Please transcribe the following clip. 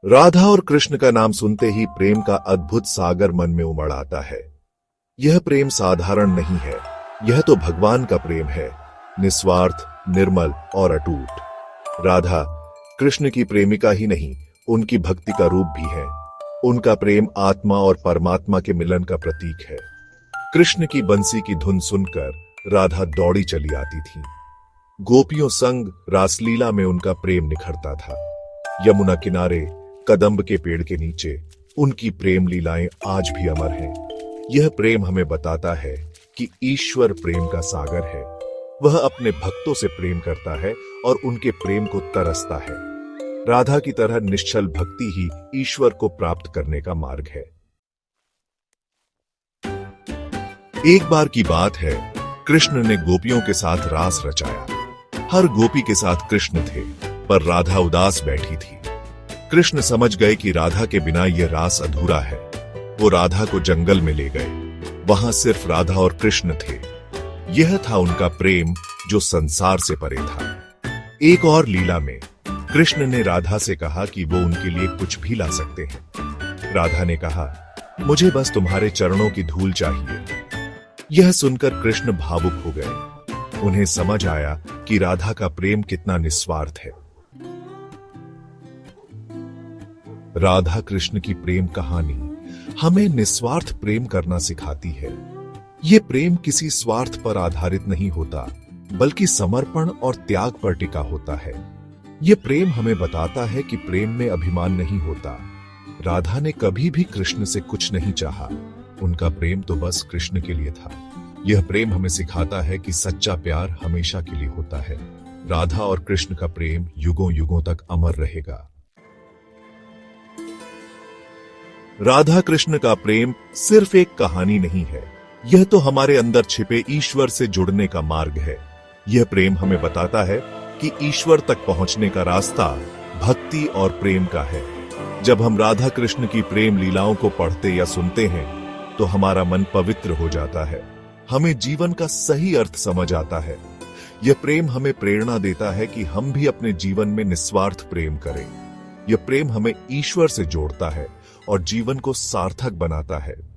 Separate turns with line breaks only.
राधा और कृष्ण का नाम सुनते ही प्रेम का अद्भुत सागर मन में उमड़ आता है। यह प्रेम साधारण नहीं है, यह तो भगवान का प्रेम है, निस्वार्थ, निर्मल और अटूट। राधा कृष्ण की प्रेमिका ही नहीं, उनकी भक्ति का रूप भी है। उनका प्रेम आत्मा और परमात्मा के मिलन का प्रतीक है। कृष्ण की बंसी की धुन सुनकर राधा दौड़ी चली आती थी। गोपियों संग रासलीला में उनका प्रेम निखरता था। यमुना किनारे कदम्ब के पेड़ के नीचे उनकी प्रेम लीलाएं आज भी अमर हैं। यह प्रेम हमें बताता है कि ईश्वर प्रेम का सागर है। वह अपने भक्तों से प्रेम करता है और उनके प्रेम को तरसता है। राधा की तरह निश्चल भक्ति ही ईश्वर को प्राप्त करने का मार्ग है। एक बार की बात है, कृष्ण ने गोपियों के साथ रास रचाया। हर गोपी के साथ कृष्ण थे, पर राधा उदास बैठी थी। कृष्ण समझ गए कि राधा के बिना यह रास अधूरा है। वो राधा को जंगल में ले गए। वहां सिर्फ राधा और कृष्ण थे। यह था उनका प्रेम जो संसार से परे था। एक और लीला में कृष्ण ने राधा से कहा कि वो उनके लिए कुछ भी ला सकते हैं। राधा ने कहा, मुझे बस तुम्हारे चरणों की धूल चाहिए। यह सुनकर कृष्ण भावुक हो गए। उन्हें समझ आया कि राधा का प्रेम कितना निस्वार्थ है। राधा कृष्ण की प्रेम कहानी हमें निस्वार्थ प्रेम करना सिखाती है। यह प्रेम किसी स्वार्थ पर आधारित नहीं होता, बल्कि समर्पण और त्याग पर टिका होता है। यह प्रेम हमें बताता है कि प्रेम में अभिमान नहीं होता। राधा ने कभी भी कृष्ण से कुछ नहीं चाहा। उनका प्रेम तो बस कृष्ण के लिए था। यह प्रेम हमें सिखाता है कि सच्चा प्यार हमेशा के लिए होता है। राधा और कृष्ण का प्रेम युगों युगों तक अमर रहेगा। राधा कृष्ण का प्रेम सिर्फ एक कहानी नहीं है, यह तो हमारे अंदर छिपे ईश्वर से जुड़ने का मार्ग है। यह प्रेम हमें बताता है कि ईश्वर तक पहुंचने का रास्ता भक्ति और प्रेम का है। जब हम राधा कृष्ण की प्रेम लीलाओं को पढ़ते या सुनते हैं, तो हमारा मन पवित्र हो जाता है। हमें जीवन का सही अर्थ समझ आता है। यह प्रेम हमें प्रेरणा देता है कि हम भी अपने जीवन में निस्वार्थ प्रेम करें। यह प्रेम हमें ईश्वर से जोड़ता है और जीवन को सार्थक बनाता है।